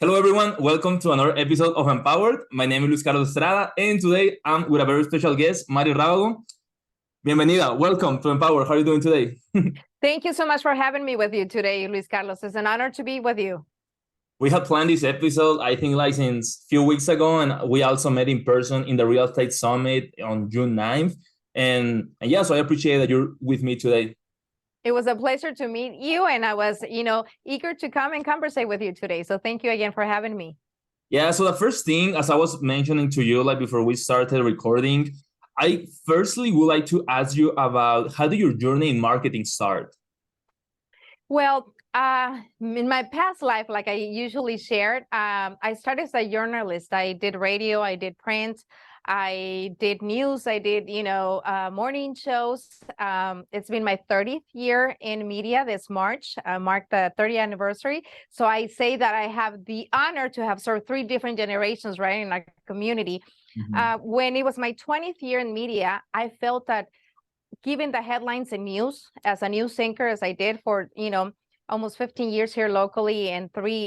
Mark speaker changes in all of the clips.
Speaker 1: Hello, everyone. Welcome to another episode of Empowered. My name is Luis Carlos Estrada, and today I'm with a very special guest, Mari Rabago. Bienvenida. Welcome to Empowered. How are you doing today?
Speaker 2: Thank you so much for having me with you today, Luis Carlos. It's an honor to be with you.
Speaker 1: We had planned this episode, I think, like since a few weeks ago, and we also met in person in the Real Estate Summit on June 9th. And yeah, so I appreciate that you're with me today.
Speaker 2: It was a pleasure to meet you, and I was, eager to come and conversate with you today. So thank you again for having me.
Speaker 1: Yeah, so the first thing, as I was mentioning to you, like before we started recording, I firstly would like to ask you about how did your journey in marketing start?
Speaker 2: Well, in my past life, like I usually shared, I started as a journalist. I did radio, I did print, I did news, I did, morning shows. It's been my 30th year in media this March, marked the 30th anniversary. So I say that I have the honor to have served three different generations, right, in our community. When it was my 20th year in media, I felt that given the headlines and news as a news anchor, as I did for, almost 15 years here locally and 3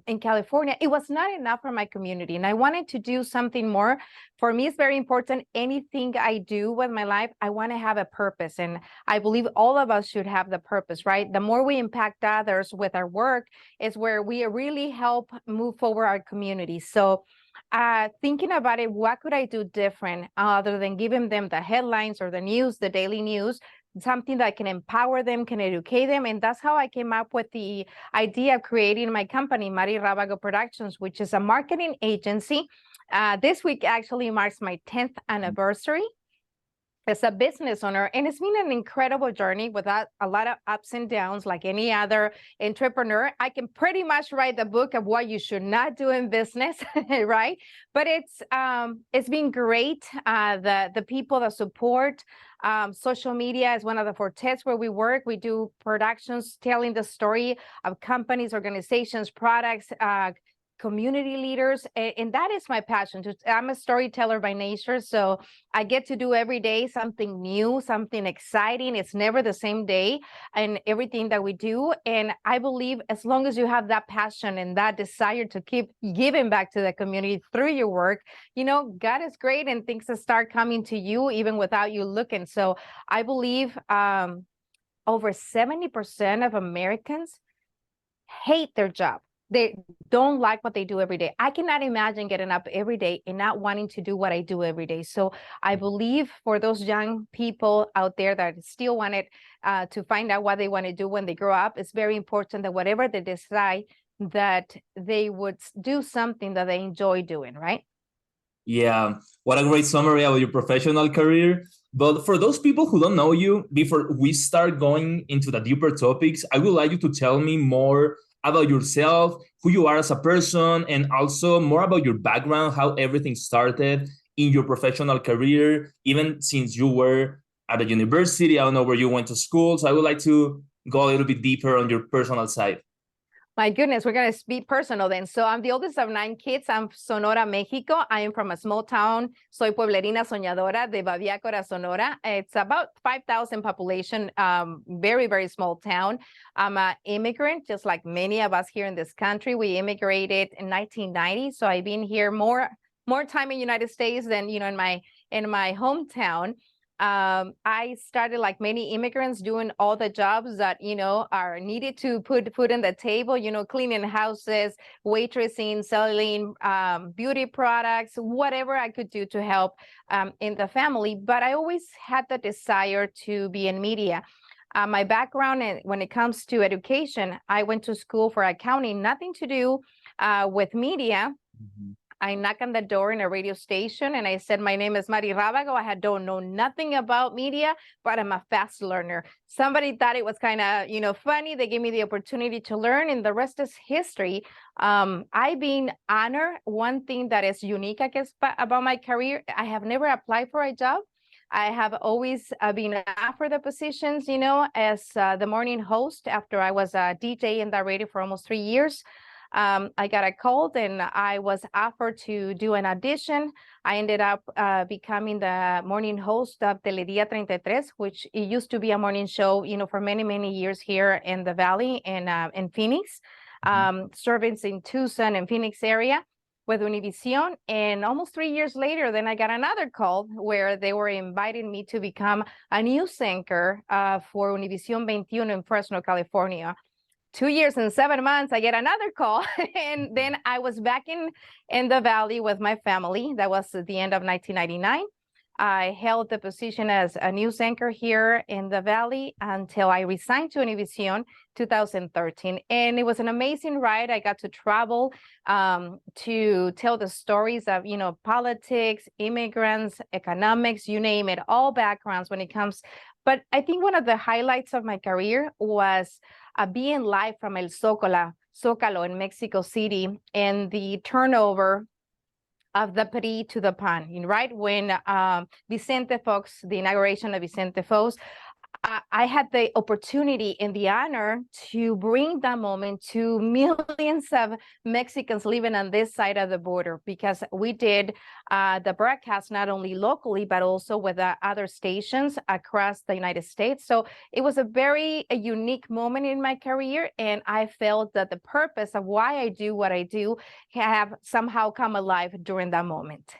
Speaker 2: in California, it was not enough for my community. And I wanted to do something more. For me, it's very important. Anything I do with my life, I want to have a purpose. And I believe all of us should have the purpose, right? The more we impact others with our work is where we really help move forward our community. So thinking about it, what could I do different other than giving them the headlines or the news, the daily news, something that can empower them, can educate them. And that's how I came up with the idea of creating my company, Mari Rabago Productions, which is a marketing agency. This week actually marks my 10th anniversary as a business owner, and it's been an incredible journey without a lot of ups and downs like any other entrepreneur. I can pretty much write the book of what you should not do in business, right? But it's been great. The people that support social media is one of the fortes where we work. We do productions telling the story of companies, organizations, products, community leaders, and that is my passion. I'm a storyteller by nature, so I get to do every day something new, something exciting. It's never the same day and everything that we do. And I believe as long as you have that passion and that desire to keep giving back to the community through your work, God is great and things that start coming to you even without you looking. So I believe over 70% of Americans hate their job. They don't like what they do every day. I cannot imagine getting up every day and not wanting to do what I do every day. So I believe for those young people out there that still wanted to find out what they want to do when they grow up, it's very important that whatever they decide, that they would do something that they enjoy doing, right?
Speaker 1: Yeah, what a great summary about your professional career. But for those people who don't know you, before we start going into the deeper topics, I would like you to tell me more about yourself, who you are as a person, and also more about your background, how everything started in your professional career, even since you were at a university. I don't know where you went to school. So I would like to go a little bit deeper on your personal side.
Speaker 2: My goodness, we're going to be personal then. So I'm the oldest of 9 kids. I'm Sonora, Mexico. I am from a small town. Soy pueblerina soñadora de Baviácora, Sonora. It's about 5,000 population, very, very small town. I'm an immigrant, just like many of us here in this country. We immigrated in 1990. So I've been here more time in the United States than, in my hometown. I started like many immigrants doing all the jobs that, are needed to put food on the table, cleaning houses, waitressing, selling beauty products, whatever I could do to help in the family. But I always had the desire to be in media. My background when it comes to education, I went to school for accounting, nothing to do with media. I knocked on the door in a radio station and I said, my name is Mari Rabago. I don't know nothing about media, but I'm a fast learner. Somebody thought it was kind of, funny. They gave me the opportunity to learn and the rest is history. I've been honored. One thing that is unique, I guess, about my career, I have never applied for a job. I have always been offered the positions, as the morning host after I was a DJ in the radio for almost 3 years. I got a call and I was offered to do an audition. I ended up becoming the morning host of Teledia 33, which it used to be a morning show, for many, many years here in the Valley in Phoenix. serving in Tucson and Phoenix area with Univision. And almost 3 years later, then I got another call where they were inviting me to become a news anchor for Univision 21 in Fresno, California. 2 years and 7 months, I get another call. And then I was back in the Valley with my family. That was at the end of 1999. I held the position as a news anchor here in the Valley until I resigned to Univision 2013. And it was an amazing ride. I got to travel to tell the stories of, politics, immigrants, economics, you name it, all backgrounds when it comes. But I think one of the highlights of my career was being live from El Zócalo in Mexico City, and the turnover of the PRI to the PAN, right? When Vicente Fox, the inauguration of Vicente Fox, I had the opportunity and the honor to bring that moment to millions of Mexicans living on this side of the border, because we did the broadcast not only locally, but also with other stations across the United States. So it was a unique moment in my career. And I felt that the purpose of why I do what I do have somehow come alive during that moment.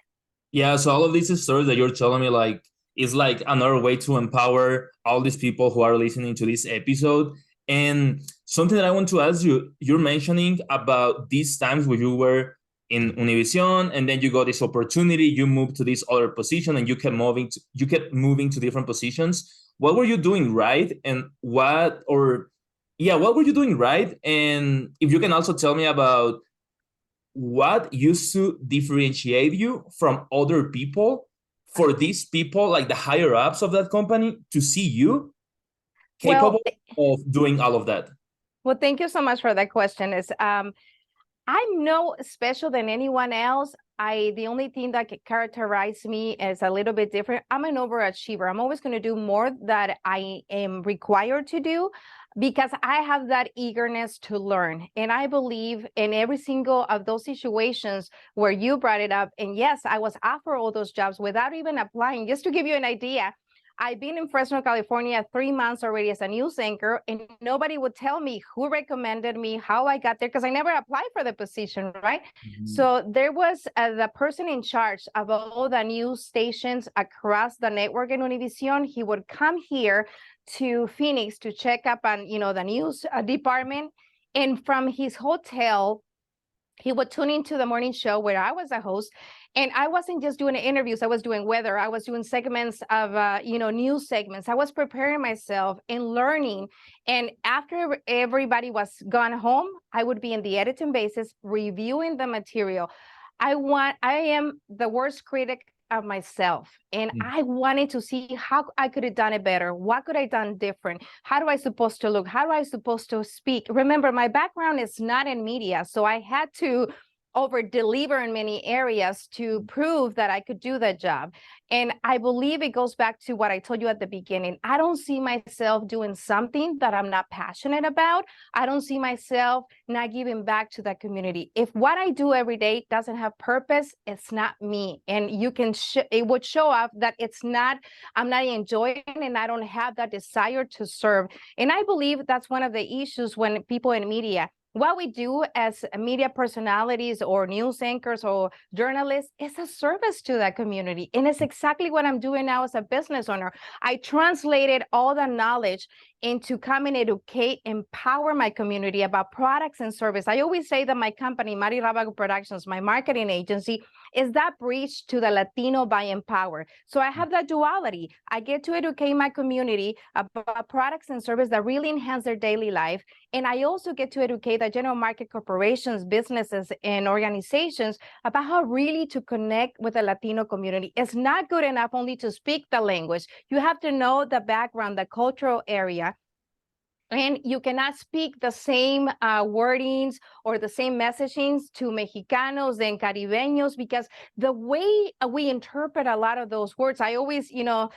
Speaker 1: Yeah, so all of these stories that you're telling me, is like another way to empower all these people who are listening to this episode. And something that I want to ask you, you're mentioning about these times where you were in Univision, and then you got this opportunity, you moved to this other position, and you kept moving to different positions. What were you doing right? And what were you doing right? And if you can also tell me about what used to differentiate you from other people, for these people, like the higher ups of that company, to see you capable of doing all of that?
Speaker 2: Well, thank you so much for that question. I'm no special than anyone else. The only thing that can characterize me is a little bit different. I'm an overachiever. I'm always going to do more that I am required to do, because I have that eagerness to learn. And I believe in every single of those situations where you brought it up. And yes, I was offered all those jobs without even applying. Just to give you an idea, I've been in Fresno, California 3 months already as a news anchor, and nobody would tell me who recommended me, how I got there, because I never applied for the position, right? Mm-hmm. So there was the person in charge of all the news stations across the network in Univision. He would come here to Phoenix to check up on, the news department. And from his hotel, he would tune into the morning show where I was a host. And I wasn't just doing interviews. I was doing weather. I was doing segments of, news segments. I was preparing myself and learning. And after everybody was gone home, I would be in the editing basis, reviewing the material. I am the worst critic of myself. And I wanted to see how I could have done it better. What could I have done different? How do I supposed to look? How do I supposed to speak? Remember, my background is not in media. So I had to over deliver in many areas to prove that I could do that job. And I believe it goes back to what I told you at the beginning. I don't see myself doing something that I'm not passionate about. I don't see myself not giving back to that community. If what I do every day doesn't have purpose, it's not me. And it would show up that I'm not enjoying it, and I don't have that desire to serve. And I believe that's one of the issues when people in media, what we do as media personalities or news anchors or journalists is a service to that community. And it's exactly what I'm doing now as a business owner. I translated all the knowledge into come and educate, empower my community about products and service. I always say that my company, Rabago Productions, my marketing agency, is that bridge to the Latino by Empower. So I have that duality. I get to educate my community about products and service that really enhance their daily life. And I also get to educate the general market corporations, businesses, and organizations about how really to connect with the Latino community. It's not good enough only to speak the language. You have to know the background, the cultural area. And you cannot speak the same wordings or the same messagings to Mexicanos and Caribeños, because the way we interpret a lot of those words, I always, joke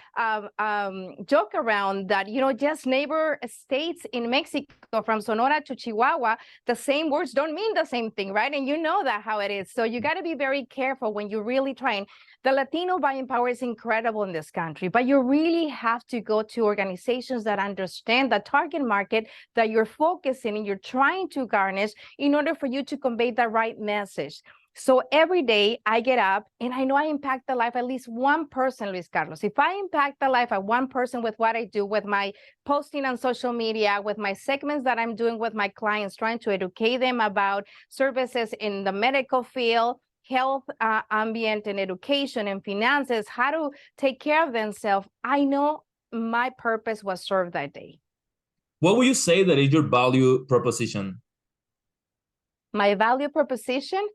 Speaker 2: around that, just neighbor states in Mexico, from Sonora to Chihuahua, the same words don't mean the same thing, right? And you know that how it is. So you got to be very careful when you're really trying. The Latino buying power is incredible in this country, but you really have to go to organizations that understand the target market market that you're focusing and you're trying to garnish in order for you to convey the right message. So every day I get up and I know I impact the life of at least one person, Luis Carlos. If I impact the life of one person with what I do, with my posting on social media, with my segments that I'm doing with my clients, trying to educate them about services in the medical field, health, ambient, and education and finances, how to take care of themselves, I know my purpose was served that day.
Speaker 1: What would you say that is your value proposition?
Speaker 2: My value proposition?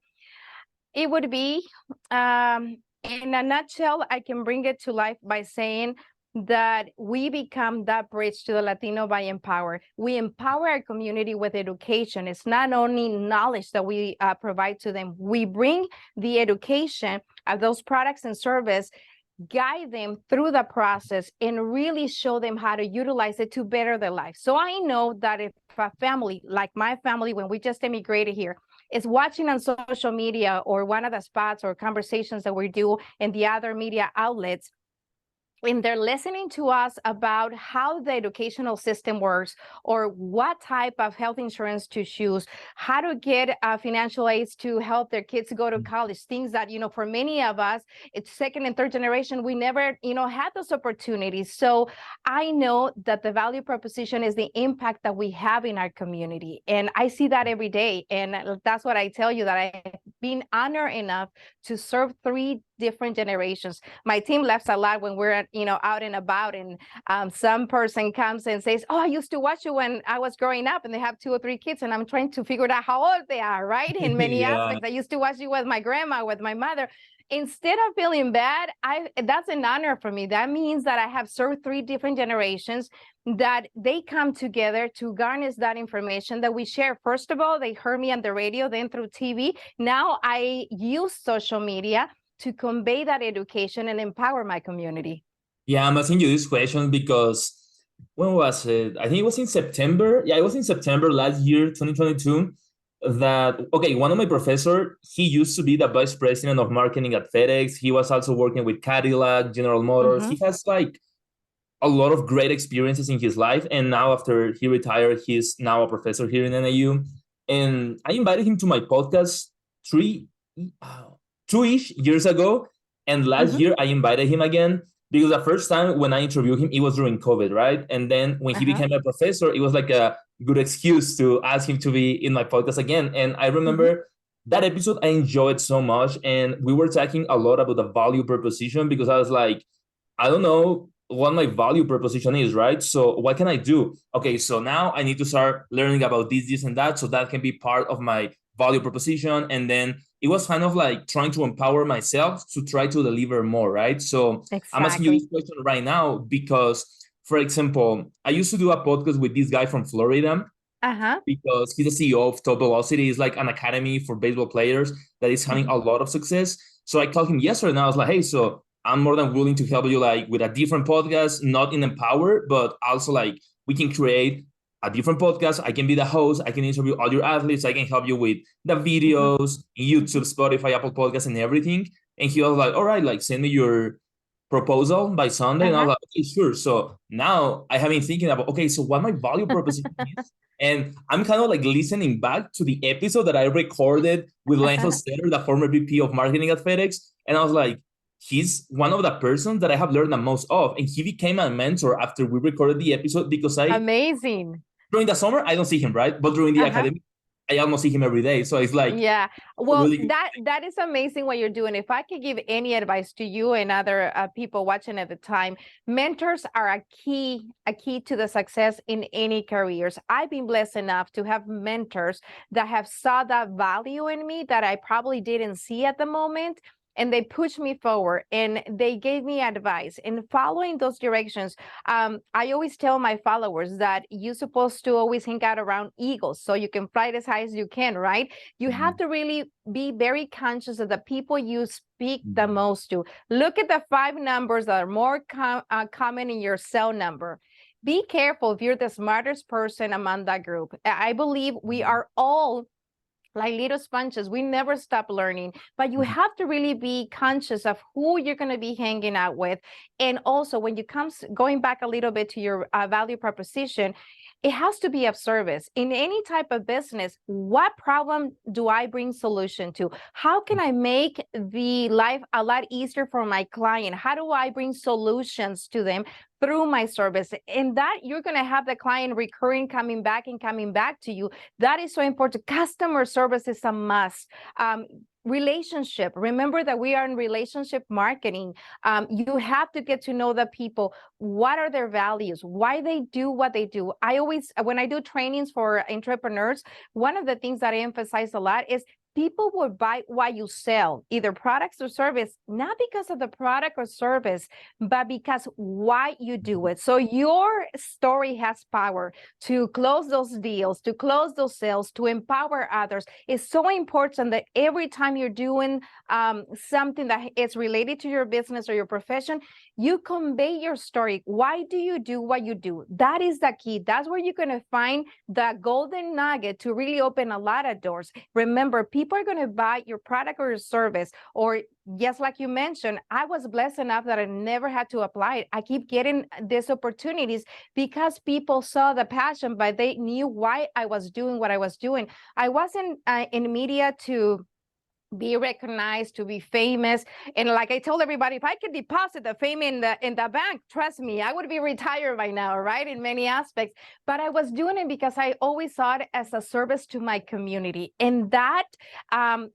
Speaker 2: It would be, in a nutshell, I can bring it to life by saying that we become that bridge to the Latino by Empower. We empower our community with education. It's not only knowledge that we provide to them. We bring the education of those products and service, guide them through the process, and really show them how to utilize it to better their life. So I know that if a family, like my family, when we just immigrated here, is watching on social media or one of the spots or conversations that we do in the other media outlets, and they're listening to us about how the educational system works, or what type of health insurance to choose, how to get financial aids to help their kids go to college, things that, for many of us, it's second and third generation, we never, had those opportunities. So I know that the value proposition is the impact that we have in our community. And I see that every day. And that's what I tell you, that I've been honored enough to serve 3 different generations. My team laughs a lot when we're out and about, and some person comes and says, "Oh, I used to watch you when I was growing up," and they have 2 or 3 kids, and I'm trying to figure out how old they are, right? In many aspects, I used to watch you with my grandma, with my mother. Instead of feeling bad, that's an honor for me. That means that I have served 3 different generations, that they come together to garnish that information that we share. First of all, they heard me on the radio, then through TV. Now I use social media to convey that education and empower my community.
Speaker 1: Yeah, I'm asking you this question because when was it? I think it was in September. Yeah, it was in September last year, 2022. That, okay, one of my professor, he used to be the vice president of marketing at FedEx. He was also working with Cadillac, General Motors. He has like a lot of great experiences in his life. And now after he retired, he's now a professor here in NAU. And I invited him to my podcast 2-ish years ago. And last year I invited him again because the first time when I interviewed him, it was during COVID, right? And then when he became a professor, it was like a good excuse to ask him to be in my podcast again. And I remember that episode, I enjoyed so much. And we were talking a lot about the value proposition because I was like, I don't know what my value proposition is, right? So what can I do? Okay, so now I need to start learning about this, and that, so that can be part of my value proposition. And then it was kind of like trying to empower myself to try to deliver more, right? So I'm asking you this question right now because, for example, I used to do a podcast with this guy from Florida. Because he's the CEO of Top Velocity. It's like an academy for baseball players that is having a lot of success. So I called him yesterday and I was like, hey, so I'm more than willing to help you like with a different podcast, not in Empower, but also like we can create a different podcast. I can be the host. I can interview all your athletes. I can help you with the videos, YouTube, Spotify, Apple Podcasts, and everything. And he was like, all right, like send me your proposal by Sunday. And I was like, okay, sure. So now I have been thinking about, okay, so what my value proposition is. And I'm kind of like listening back to the episode that I recorded with Lenzo Stetter, the former VP of marketing at FedEx. And I was like, he's one of the persons that I have learned the most of. And he became a mentor after we recorded the episode because
Speaker 2: Amazing.
Speaker 1: During the summer, I don't see him, right? But during the academy, I almost see him every day. So it's like,
Speaker 2: yeah, well, really that is amazing what you're doing. If I could give any advice to you and other people watching at the time, mentors are a key to the success in any careers. I've been blessed enough to have mentors that have saw that value in me that I probably didn't see at the moment. And they pushed me forward and they gave me advice. And following those directions, I always tell my followers that you're supposed to always hang out around eagles so you can fly as high as you can, right? You have to really be very conscious of the people you speak the most to. Look at the 5 numbers that are more common in your cell number. Be careful if you're the smartest person among that group. I believe we are all like little sponges. We never stop learning, but you have to really be conscious of who you're going to be hanging out with. And also when you going back a little bit to your value proposition, it has to be of service. In any type of business, what problem do I bring solution to? How can I make the life a lot easier for my client? How do I bring solutions to them through my service? And that you're going to have the client recurring, coming back and coming back to you. That is so important. Customer service is a must. Relationship. Remember that we are in relationship marketing. You have to get to know the people. What are their values? Why they do what they do? I always, when I do trainings for entrepreneurs, one of the things that I emphasize a lot is people will buy what you sell, either products or service, not because of the product or service, but because why you do it. So your story has power to close those deals, to close those sales, to empower others. It's so important that every time you're doing something that is related to your business or your profession, you convey your story. Why do you do what you do? That is the key. That's where you're going to find the golden nugget to really open a lot of doors. Remember, people are going to buy your product or your service, or just like you mentioned, I was blessed enough that I never had to apply it. I keep getting these opportunities because people saw the passion, but they knew why I was doing what I was doing. I wasn't in media to be recognized, to be famous. And like I told everybody, if I could deposit the fame in the bank, trust me, I would be retired by now, right? In many aspects. But I was doing it because I always saw it as a service to my community. And that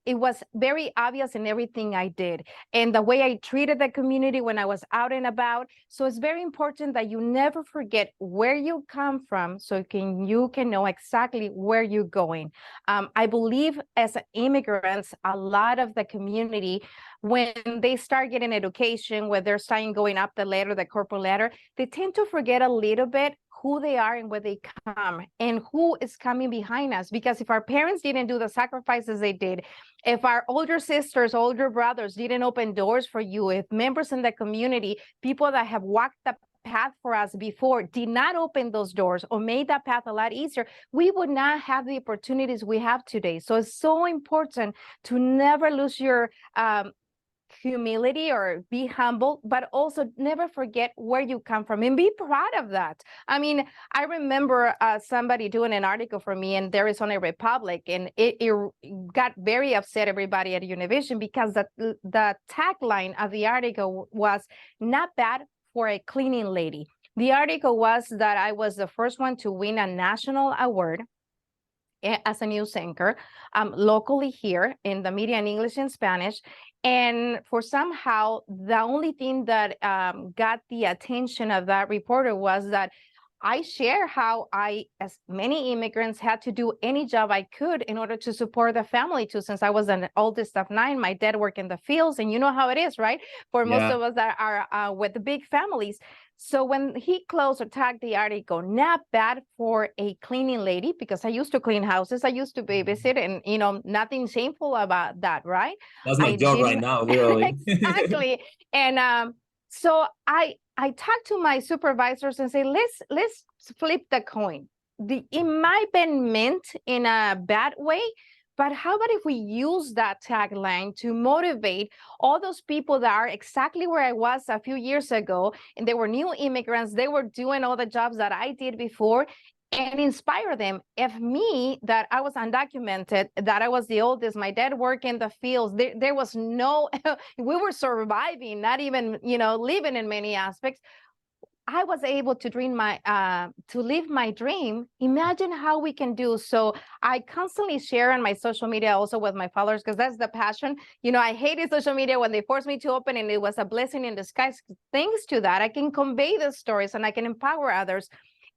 Speaker 2: it was very obvious in everything I did and the way I treated the community when I was out and about. So it's very important that you never forget where you come from so you can know exactly where you're going. I believe as immigrants, a lot of the community, when they start getting education, when they're starting going up the ladder, the corporate ladder, they tend to forget a little bit who they are and where they come and who is coming behind us. Because if our parents didn't do the sacrifices they did, if our older sisters, older brothers didn't open doors for you, if members in the community, people that have walked the path for us before did not open those doors or made that path a lot easier, we would not have the opportunities we have today. So it's so important to never lose your humility or be humble, but also never forget where you come from and be proud of that. I mean, I remember somebody doing an article for me in the Arizona Republic, and it got very upset, everybody at Univision, because the tagline of the article was "Not bad for a cleaning lady." The article was that I was the first one to win a national award as a news anchor locally here in the media in English and Spanish. And for somehow, the only thing that got the attention of that reporter was that I share how I, as many immigrants, had to do any job I could in order to support the family too. Since I was an oldest of 9, my dad worked in the fields, and you know how it is, right? For most of us that are with the big families. So when he closed or tagged the article, "Not bad for a cleaning lady," because I used to clean houses, I used to babysit, and nothing shameful about that, right?
Speaker 1: That's my
Speaker 2: I
Speaker 1: job right
Speaker 2: didn't
Speaker 1: now, literally.
Speaker 2: exactly, and so I talked to my supervisors and say, let's flip the coin. It might have been meant in a bad way, but how about if we use that tagline to motivate all those people that are exactly where I was a few years ago, and they were new immigrants, they were doing all the jobs that I did before, and inspire them. If me, that I was undocumented, that I was the oldest, my dad worked in the fields, there was no, we were surviving, not even, living in many aspects. I was able to to live my dream. Imagine how we can do. So I constantly share on my social media also with my followers, because that's the passion. I hated social media when they forced me to open, and it was a blessing in disguise. Thanks to that, I can convey the stories and I can empower others.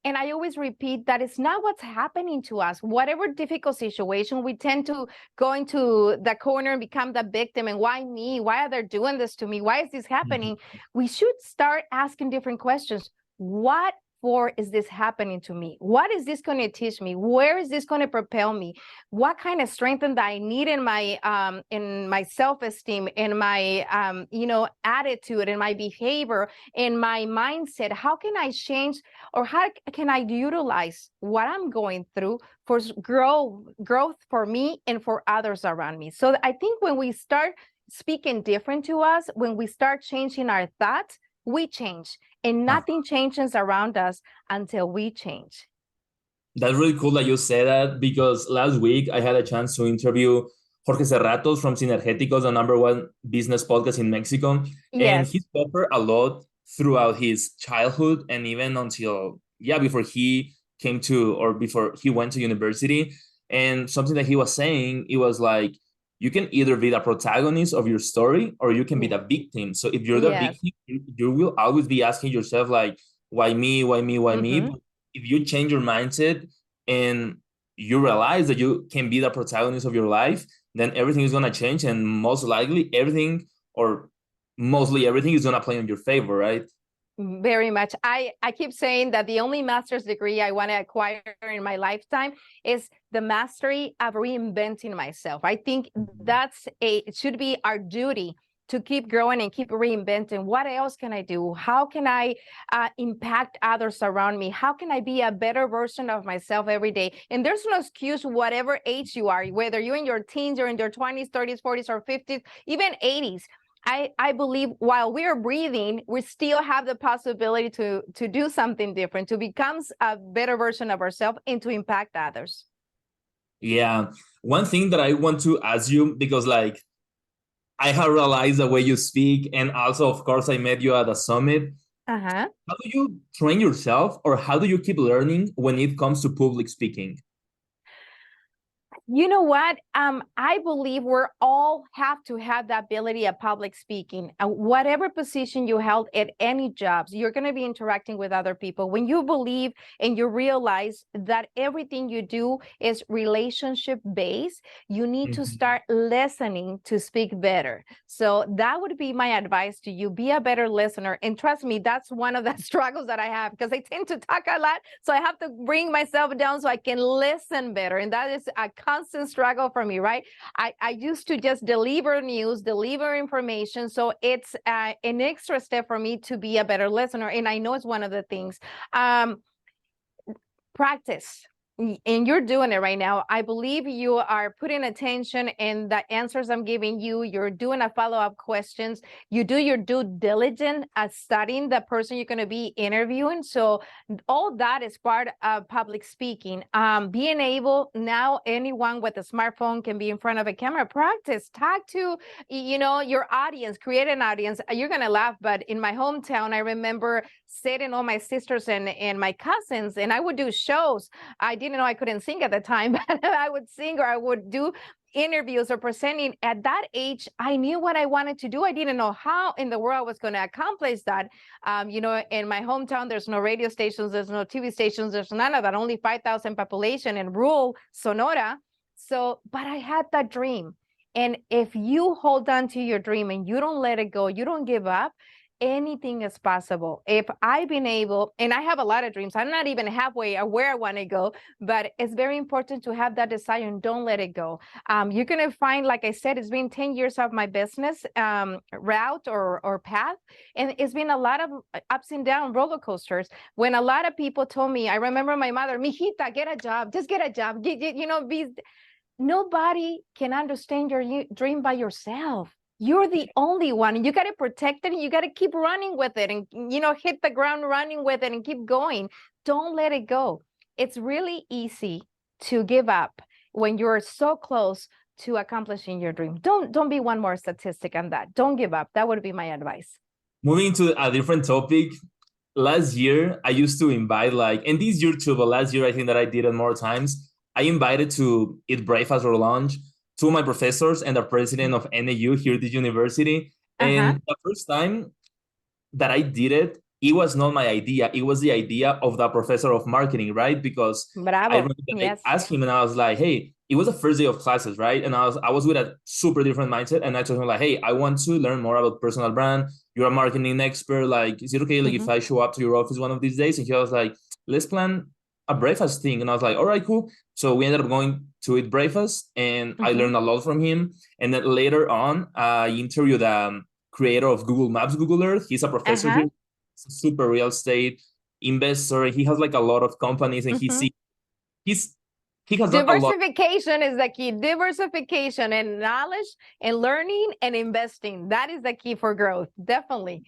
Speaker 2: And I always repeat that it's not what's happening to us. Whatever difficult situation, we tend to go into the corner and become the victim. And why me? Why are they doing this to me? Why is this happening? We should start asking different questions. What for is this happening to me? What is this going to teach me? Where is this going to propel me? What kind of strength that I need in my self-esteem, in my attitude, in my behavior, in my mindset? How can I change, or how can I utilize what I'm going through for growth for me and for others around me? So I think when we start speaking different to us, when we start changing our thoughts, we change, and nothing changes around us until we change.
Speaker 1: That's really cool that you say that, because last week I had a chance to interview Jorge Serratos from Synergeticos, the number one business podcast in Mexico. And he
Speaker 2: Yes.
Speaker 1: suffered a lot throughout his childhood and even until, yeah, before he came to, or before he went to university. And something that he was saying, it was like, you can either be the protagonist of your story or you can be
Speaker 2: Yeah.
Speaker 1: the victim. So if you're the
Speaker 2: Yes.
Speaker 1: victim, you will always be asking yourself, like, why me, why me, why me?
Speaker 2: Mm-hmm.
Speaker 1: But if you change your mindset and you realize that you can be the protagonist of your life, then everything is going to change, and most likely everything, or mostly everything, is going to play in your favor, right?
Speaker 2: Very much. I keep saying that the only master's degree I want to acquire in my lifetime is the mastery of reinventing myself. I think it should be our duty to keep growing and keep reinventing. What else can I do? How can I impact others around me? How can I be a better version of myself every day? And there's no excuse, whatever age you are, whether you're in your teens or in your 20s, 30s, 40s, or 50s, even 80s. I believe while we're breathing, we still have the possibility to do something different, to become a better version of ourselves and to impact others.
Speaker 1: Yeah. One thing that I want to ask you, because like I have realized the way you speak, and also, of course, I met you at a summit.
Speaker 2: Uh-huh.
Speaker 1: How do you train yourself, or how do you keep learning when it comes to public speaking?
Speaker 2: You know what? I believe we're all have to have the ability of public speaking. Whatever position you held at any jobs, you're going to be interacting with other people. When you believe and you realize that everything you do is relationship based, you need to
Speaker 1: Mhm.
Speaker 2: start listening to speak better. So that would be my advice to you. Be a better listener. And trust me, that's one of the struggles that I have, because I tend to talk a lot. So I have to bring myself down so I can listen better. And that is a constant struggle for me, right? I used to just deliver news, deliver information. So it's an extra step for me to be a better listener. And I know it's one of the things. Practice, and you're doing it right now. I believe you are putting attention in the answers I'm giving you. You're doing a follow-up questions. You do your due diligence at studying the person you're going to be interviewing. So all that is part of public speaking. Being able, now anyone with a smartphone can be in front of a camera. Practice, talk to your audience, create an audience. You're going to laugh, but in my hometown, I remember sitting all my sisters and my cousins, and I would do shows. I didn't know I couldn't sing at the time, but I would sing, or I would do interviews or presenting. At that age, I knew what I wanted to do. I didn't know how in the world I was going to accomplish that. In my hometown, there's no radio stations, there's no TV stations, there's none of that, only 5,000 population in rural Sonora. So, but I had that dream. And if you hold on to your dream and you don't let it go, you don't give up, anything is possible. If I've been able, and I have a lot of dreams, I'm not even halfway of where I want to go, but it's very important to have that desire and don't let it go. You're going to find, like I said, it's been 10 years of my business route or path. And it's been a lot of ups and downs, roller coasters. When a lot of people told me, I remember my mother, mijita, get a job, just get a job, nobody can understand your dream by yourself. You're the only one, and you got to protect it, and you got to keep running with it, and hit the ground running with it and keep going. Don't let it go. It's really easy to give up when you're so close to accomplishing your dream. Don't be one more statistic on that. Don't give up. That would be my advice.
Speaker 1: Moving to a different topic, last year I used to invite, like, and this year too, but last year I think that I did it more times. I invited to eat breakfast or lunch two of my professors and the president of NAU here at the university.
Speaker 2: Uh-huh.
Speaker 1: And the first time that I did it, it was not my idea. It was the idea of the professor of marketing, right? Because I
Speaker 2: Bravo.
Speaker 1: remember that I
Speaker 2: Yes.
Speaker 1: asked him and I was like, hey, it was the first day of classes, right? And I was with a super different mindset. And I told him, like, hey, I want to learn more about personal brand. You're a marketing expert. Like, is it okay, like, if
Speaker 2: Mm-hmm.
Speaker 1: I show up to your office one of these days? And he was like, let's plan a breakfast thing. And I was like, all right, cool. So we ended up going to eat breakfast, and I
Speaker 2: Mm-hmm.
Speaker 1: learned a lot from him. And then later on, I interviewed creator of Google Maps, Google Earth. He's a professor
Speaker 2: Uh-huh.
Speaker 1: here, super real estate investor. He has like a lot of companies, and
Speaker 2: Mm-hmm.
Speaker 1: he's he has done a lot.
Speaker 2: Diversification is the key. Diversification and knowledge and learning and investing. That is the key for growth. Definitely.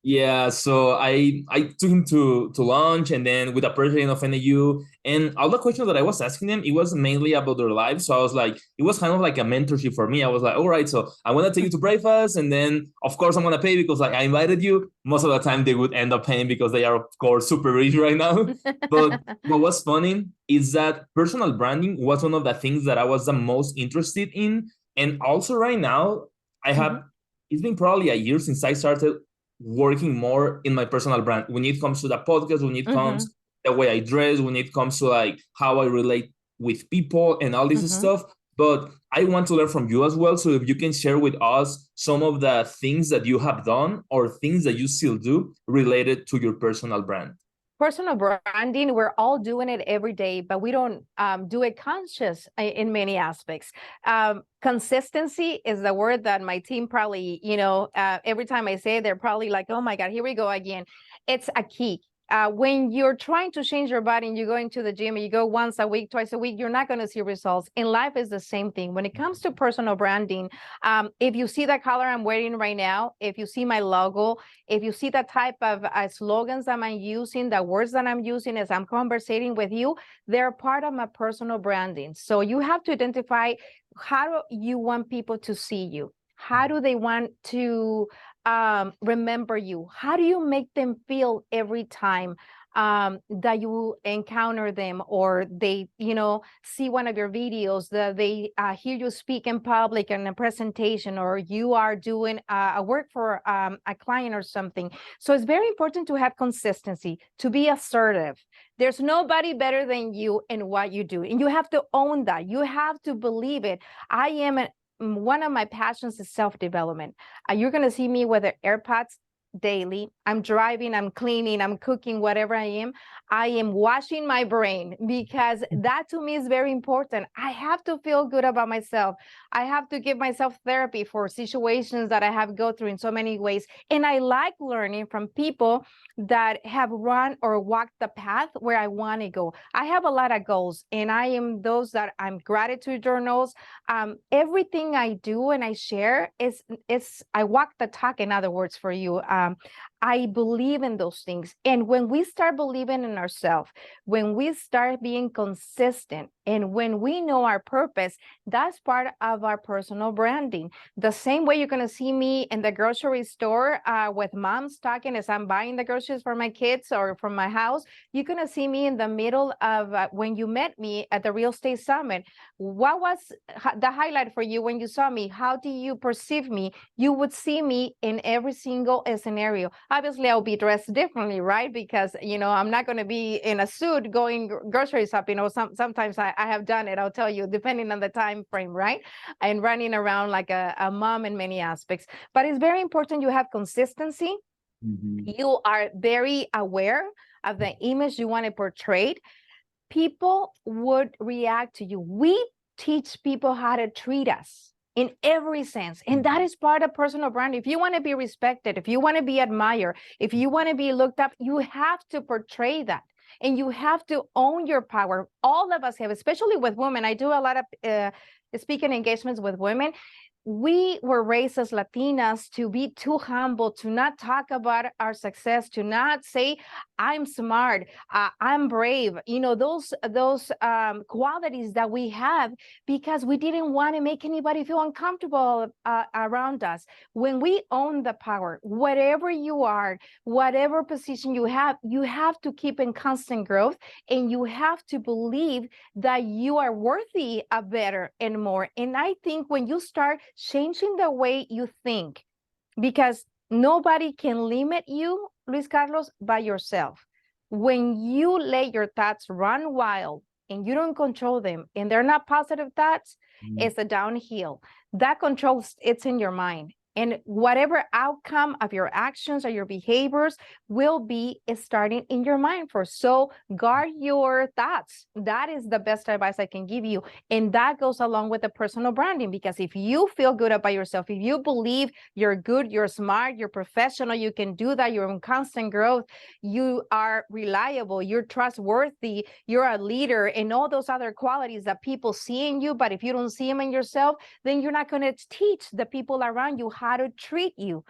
Speaker 1: Yeah, so I took him to lunch, and then with the president of NAU, and all the questions that I was asking them, it was mainly about their lives. So I was like, it was kind of like a mentorship for me. I was like, all right, so I want to take you to breakfast, and then of course I'm gonna pay because like I invited you. Most of the time they would end up paying because they are of course super rich right now. But what was funny is that personal branding was one of the things that I was the most interested in, and also right now I have.
Speaker 2: Mhm,
Speaker 1: It's been probably a year since I started working more in my personal brand when it comes to the podcast, when it
Speaker 2: mhm,
Speaker 1: comes the way I dress, when it comes to like how I relate with people and all this
Speaker 2: mhm.
Speaker 1: stuff. But I want to learn from you as well. So if you can share with us some of the things that you have done or things that you still do related to your personal brand.
Speaker 2: Personal branding, we're all doing it every day, but we don't do it conscious in many aspects. Consistency is the word that my team probably, every time I say it, they're probably like, oh my God, here we go again. It's a key. When you're trying to change your body and you go into the gym and you go once a week, twice a week, you're not going to see results. In life is the same thing. When it comes to personal branding, if you see the color I'm wearing right now, if you see my logo, if you see the type of slogans that I'm using, the words that I'm using as I'm conversating with you, they're part of my personal branding. So you have to identify how do you want people to see you? How do they want to remember you? How do you make them feel every time that you encounter them, or they, see one of your videos, that they hear you speak in public in a presentation, or you are doing a work for a client or something. So it's very important to have consistency, to be assertive. There's nobody better than you in what you do, and you have to own that. You have to believe it. I am one of my passions is self-development. You're going to see me with the AirPods daily. I'm driving, I'm cleaning, I'm cooking, whatever I am washing my brain, because that to me is very important. I have to feel good about myself. I have to give myself therapy for situations that I have go through in so many ways. And I like learning from people that have run or walked the path where I want to go. I have a lot of goals, and I am those that I'm gratitude journals. Everything I do and I share is I walk the talk, in other words, for you. I believe in those things. And when we start believing in ourselves, when we start being consistent, and when we know our purpose, that's part of our personal branding. The same way you're going to see me in the grocery store with moms talking as I'm buying the groceries for my kids or from my house, you're going to see me in the middle of when you met me at the Real Estate Summit. What was the highlight for you when you saw me? How do you perceive me? You would see me in every single scenario. Obviously, I'll be dressed differently, right? Because, I'm not going to be in a suit going grocery shopping. Sometimes I have done it, I'll tell you, depending on the time frame, right? And running around like a mom in many aspects. But it's very important you have consistency.
Speaker 1: Mhm.
Speaker 2: You are very aware of the image you want to portray. People would react to you. We teach people how to treat us in every sense. And that is part of personal brand. If you want to be respected, if you want to be admired, if you want to be looked up, you have to portray that. And you have to own your power. All of us have, especially with women. I do a lot of speaking engagements with women. We were raised as Latinas to be too humble, to not talk about our success, to not say, I'm smart, I'm brave, those qualities that we have, because we didn't want to make anybody feel uncomfortable around us. When we own the power, whatever you are, whatever position you have to keep in constant growth, and you have to believe that you are worthy of better and more. And I think when you start changing the way you think, because nobody can limit you, Luis Carlos, by yourself. When you let your thoughts run wild and you don't control them, and they're not positive thoughts, it's a downhill. That control, it's in your mind. And whatever outcome of your actions or your behaviors will be is starting in your mind first. So guard your thoughts. That is the best advice I can give you. And that goes along with the personal branding, because if you feel good about yourself, if you believe you're good, you're smart, you're professional, you can do that, you're in constant growth, you are reliable, you're trustworthy, you're a leader, and all those other qualities that people see in you. But if you don't see them in yourself, then you're not going to teach the people around you how how to treat you.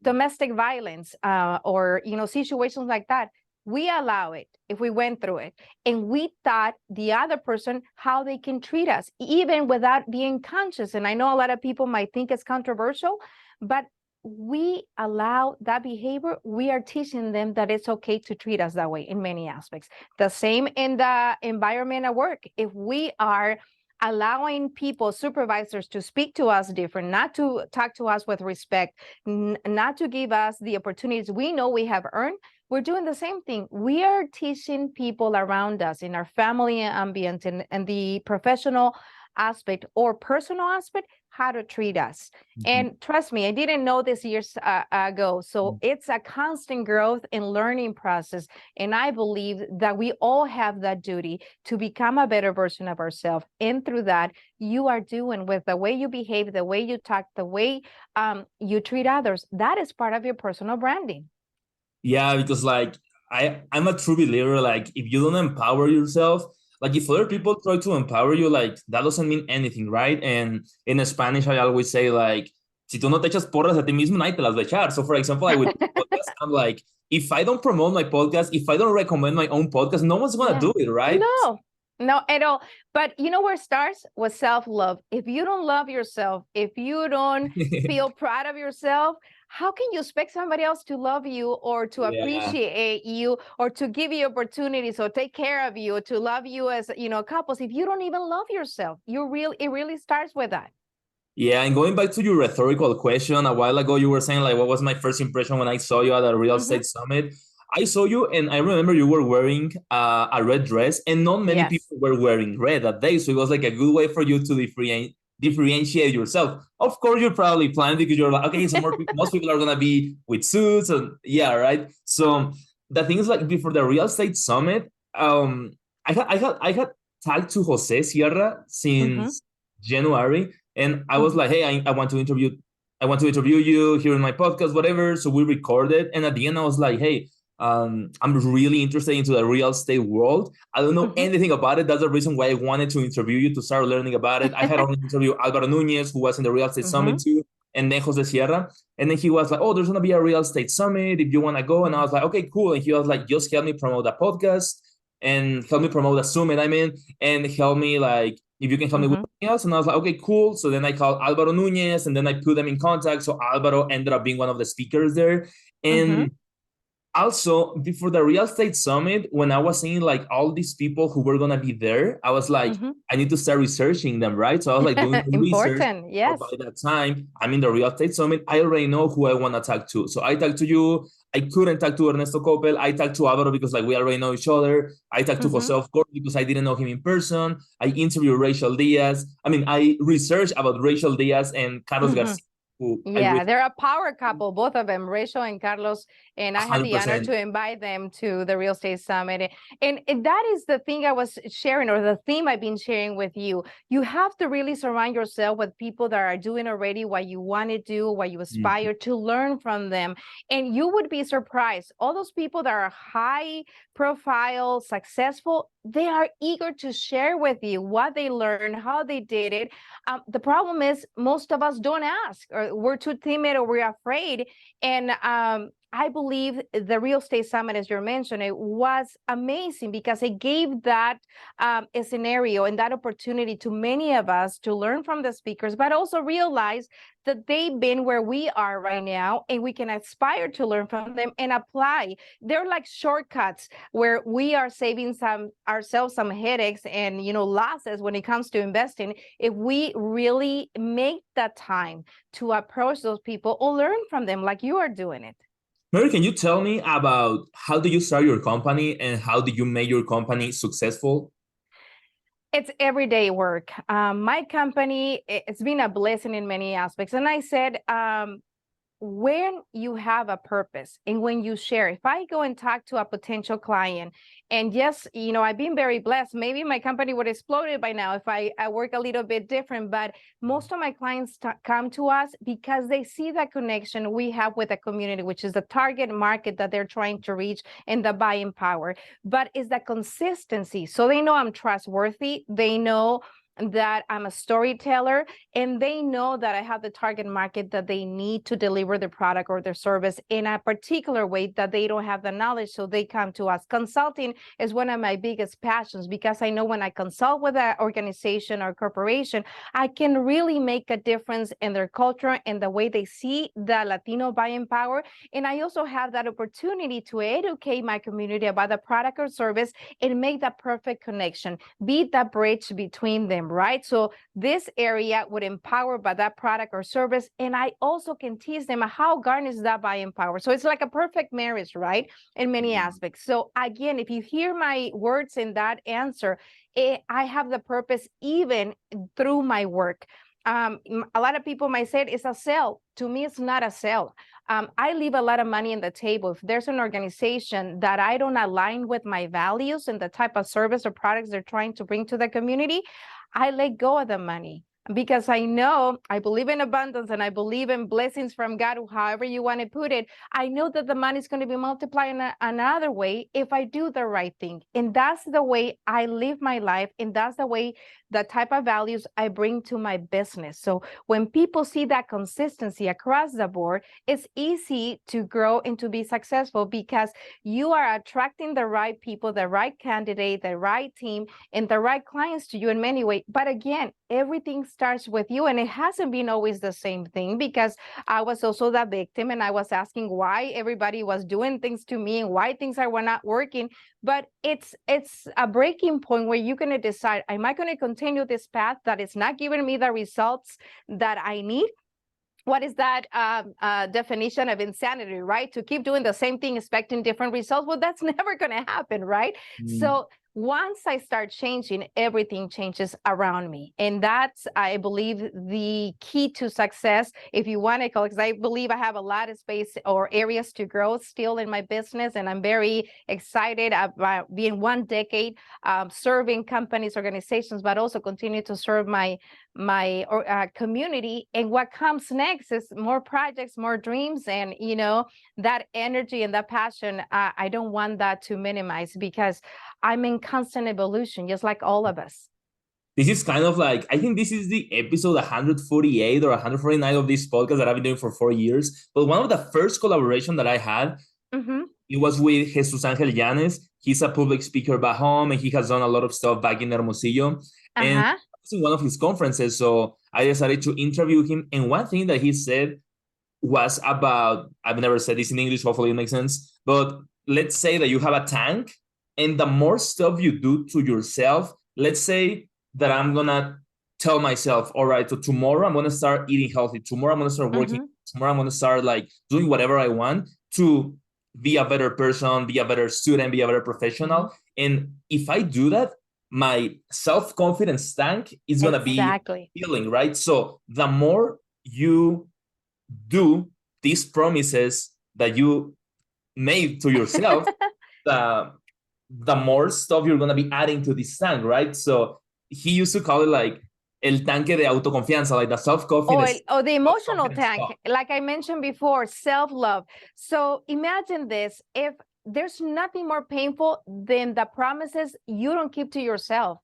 Speaker 2: Domestic violence, or, situations like that. We allow it if we went through it, and we taught the other person how they can treat us, even without being conscious. And I know a lot of people might think it's controversial, but we allow that behavior. We are teaching them that it's okay to treat us that way in many aspects. The same in the environment at work. If we are allowing people, supervisors, to speak to us different, not to talk to us with respect, not to give us the opportunities we know we have earned, we're doing the same thing. We are teaching people around us in our family ambient and the professional aspect or personal aspect how to treat us. And trust me, I didn't know this years ago. So it's a constant growth and learning process. And I believe that we all have that duty to become a better version of ourselves. And through that, you are doing with the way you behave, the way you talk, the way you treat others. That is part of your personal branding.
Speaker 1: Yeah, because like I'm a true believer, like if you don't empower yourself, like if other people try to empower you, like that doesn't mean anything, right? And in Spanish, I always say like, si tú no te echas porras a ti mismo, nadie te las va a echar. So for example, I would podcast, I'm like, if I don't promote my podcast, if I don't recommend my own podcast, no one's gonna do it, right?
Speaker 2: No, at all. But you know where it starts? With self-love. If you don't love yourself, if you don't feel proud of yourself, how can you expect somebody else to love you or to appreciate you or to give you opportunities or take care of you or to love you as, couples, if you don't even love yourself? It really starts with that.
Speaker 1: Yeah, and going back to your rhetorical question, a while ago you were saying like, what was my first impression when I saw you at a real estate summit? I saw you and I remember you were wearing a red dress, and not many people were wearing red that day. So it was like a good way for you to differentiate yourself. Of course, you're probably planning because you're like, okay, most people are going to be with suits. And yeah, right. So the thing is like before the real estate summit, I had talked to Jose Sierra since January. And I was like, hey, I want to interview you here in my podcast, whatever. So we recorded. And at the end, I was like, hey, I'm really interested into the real estate world. I don't know anything about it. That's the reason why I wanted to interview you, to start learning about it. I had already interviewed Alvaro Nunez, who was in the real estate summit too, and then Jose Sierra. And then he was like, oh, there's going to be a real estate summit if you want to go. And I was like, okay, cool. And he was like, just help me promote the podcast and help me promote the summit, and help me like, if you can help me with something else. And I was like, okay, cool. So then I called Alvaro Nunez and then I put them in contact. So Alvaro ended up being one of the speakers there. And also, before the real estate summit, when I was seeing like all these people who were going to be there, I was like, I need to start researching them, right? So I was like doing some research.
Speaker 2: Yes.
Speaker 1: By that time, I'm in the real estate summit. I already know who I want to talk to. So I talked to you. I couldn't talk to Ernesto Coppel. I talked to Alvaro because like we already know each other. I talked to Jose, of course, because I didn't know him in person. I interviewed Rachel Diaz. I researched about Rachel Diaz and Carlos Garcia.
Speaker 2: They're a power couple, both of them, Rachel and Carlos, and I had 100%. The honor to invite them to the Real Estate Summit. And that is the thing I was sharing, or the theme I've been sharing with you. You have to really surround yourself with people that are doing already what you want to do, what you aspire to learn from them. And you would be surprised. All those people that are high profile, successful, they are eager to share with you what they learned, how they did it. The problem is most of us don't ask, or we're too timid, or we're afraid. And I believe the Real Estate Summit, as you're mentioning, it was amazing because it gave that a scenario and that opportunity to many of us to learn from the speakers, but also realize that they've been where we are right now, and we can aspire to learn from them and apply. They're like shortcuts where we are saving ourselves some headaches and losses when it comes to investing, if we really make that time to approach those people or learn from them like you are doing it.
Speaker 1: Mary, can you tell me about how did you start your company and how did you make your company successful?
Speaker 2: It's everyday work. My company, it's been a blessing in many aspects. And I said, when you have a purpose and when you share, if I go and talk to a potential client, and yes, I've been very blessed. Maybe my company would have exploded by now if I work a little bit different, but most of my clients come to us because they see that connection we have with the community, which is the target market that they're trying to reach and the buying power. But it's the consistency. So they know I'm trustworthy. They know that I'm a storyteller, and they know that I have the target market that they need to deliver the product or their service in a particular way that they don't have the knowledge, so they come to us. Consulting is one of my biggest passions, because I know when I consult with an organization or corporation, I can really make a difference in their culture and the way they see the Latino buying power. And I also have that opportunity to educate my community about the product or service and make that perfect connection, be that bridge between them, right? So this area would empower by that product or service, and I also can teach them how garnish that buying power. So it's like a perfect marriage, right? In many aspects. So again, if you hear my words in that answer, I have the purpose even through my work. A lot of people might say it's a sale. To me, it's not a sale. I leave a lot of money on the table. If there's an organization that I don't align with my values and the type of service or products they're trying to bring to the community, I let go of the money, because I know I believe in abundance and I believe in blessings from God, however you want to put it. I know that the money is going to be multiplied in another way if I do the right thing. And that's the way I live my life. And that's the way, the type of values I bring to my business. So when people see that consistency across the board, it's easy to grow and to be successful, because you are attracting the right people, the right candidate, the right team, and the right clients to you in many ways. But again, everything starts with you, and it hasn't been always the same thing, because I was also the victim, and I was asking why everybody was doing things to me and why things were not working. But it's a breaking point where you're going to decide, am I going to continue this path that is not giving me the results that I need? What is that definition of insanity, right? To keep doing the same thing, expecting different results. Well, that's never going to happen, right? So once I start changing, everything changes around me. And that's, I believe, the key to success, if you want to call it, because I believe I have a lot of space or areas to grow still in my business. And I'm very excited about being 1 decade serving companies, organizations, but also continue to serve my community. And what comes next is more projects, more dreams, and that energy and that passion. I don't want that to minimize, because I'm in constant evolution, just like all of us.
Speaker 1: This is kind of like, I think this is the episode 148 or 149 of this podcast that I've been doing for 4 years. But one of the first collaboration that I had, it was with Jesus Angel Llanes. He's a public speaker back home, and he has done a lot of stuff back in Hermosillo. And I was in one of his conferences, so I decided to interview him. And one thing that he said was about, I've never said this in English, hopefully it makes sense, but let's say that you have a tank, and the more stuff you do to yourself, let's say that I'm gonna tell myself, all right, so tomorrow I'm gonna start eating healthy, tomorrow I'm gonna start working, tomorrow I'm gonna start like doing whatever I want to be a better person, be a better student, be a better professional. And if I do that, my self-confidence tank is gonna be healing, right? So the more you do these promises that you made to yourself, the more stuff you're going to be adding to this tank, right? So he used to call it like el tanque de autoconfianza, like the self-confidence.
Speaker 2: Or the emotional tank, like I mentioned before, self-love. So imagine this, if there's nothing more painful than the promises you don't keep to yourself.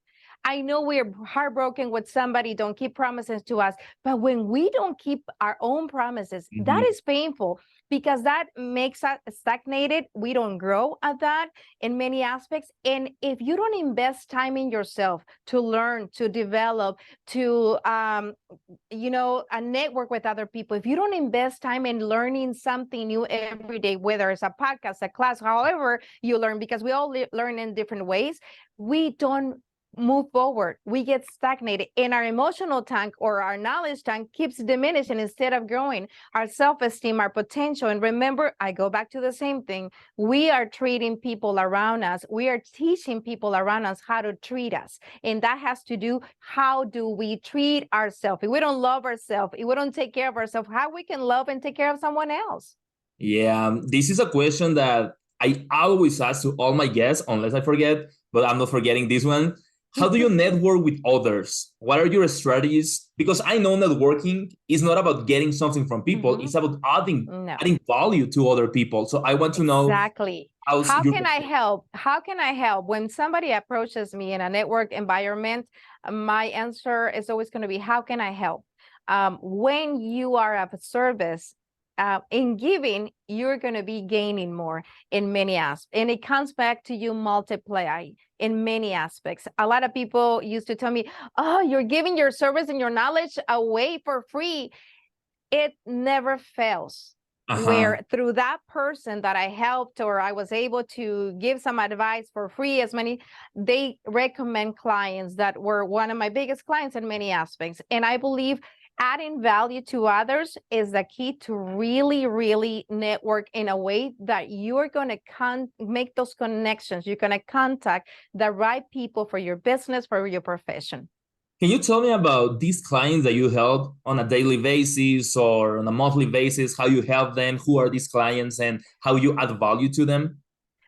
Speaker 2: I know we're heartbroken when somebody don't keep promises to us, but when we don't keep our own promises, that is painful, because that makes us stagnated. We don't grow at that in many aspects. And if you don't invest time in yourself to learn, to develop, to, a network with other people, if you don't invest time in learning something new every day, whether it's a podcast, a class, however you learn, because we all learn in different ways, we don't move forward. We get stagnated, and our emotional tank or our knowledge tank keeps diminishing instead of growing. Our self-esteem, our potential. And remember, I go back to the same thing. We are treating people around us. We are teaching people around us how to treat us. And that has to do, how do we treat ourselves? If we don't love ourselves, if we don't take care of ourselves, how we can love and take care of someone else?
Speaker 1: Yeah, this is a question that I always ask to all my guests, unless I forget, but I'm not forgetting this one. how do you network with others? What are your strategies? Because I know networking is not about getting something from people. It's about adding value to other people. So I want to know
Speaker 2: exactly. How can I help? How can I help? When somebody approaches me in a network environment, my answer is always going to be, how can I help? When you are of service, in giving, you're going to be gaining more in many aspects. And it comes back to you multiply in many aspects. A lot of people used to tell me, oh, you're giving your service and your knowledge away for free. It never fails. Where through that person that I helped or I was able to give some advice for free, they recommend clients that were one of my biggest clients in many aspects. And I believe adding value to others is the key to really, really network in a way that you're going to make those connections. You're going to contact the right people for your business, for your profession.
Speaker 1: Can you tell me about these clients that you help on a daily basis or on a monthly basis, how you help them, who are these clients, and how you add value to them?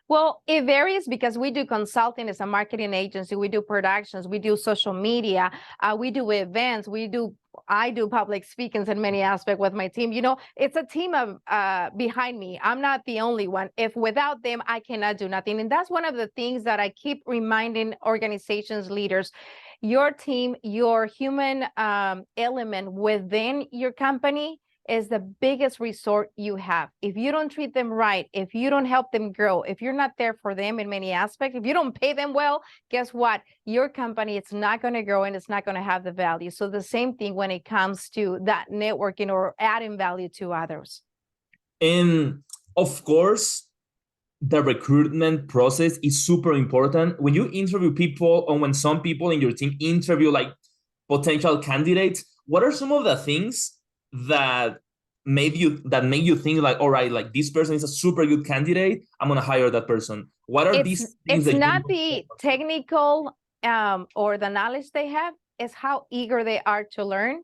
Speaker 2: Well, it varies because we do consulting as a marketing agency. We do productions, we do social media, we do events, I do public speakings in many aspects with my team. You know, it's a team of behind me. I'm not the only one. If without them, I cannot do nothing. And that's one of the things that I keep reminding organizations, leaders, your team, your human element within your company is the biggest resource you have. If you don't treat them right, if you don't help them grow, if you're not there for them in many aspects, if you don't pay them well, guess what? Your company, it's not going to grow and it's not going to have the value. So the same thing when it comes to that networking or adding value to others.
Speaker 1: And of course, the recruitment process is super important. When you interview people or when some people in your team interview like potential candidates, what are some of the things that make you think like, all right, like this person is a super good candidate, I'm gonna hire that person? What are these things?
Speaker 2: It's not the technical or the knowledge they have, it's how eager they are to learn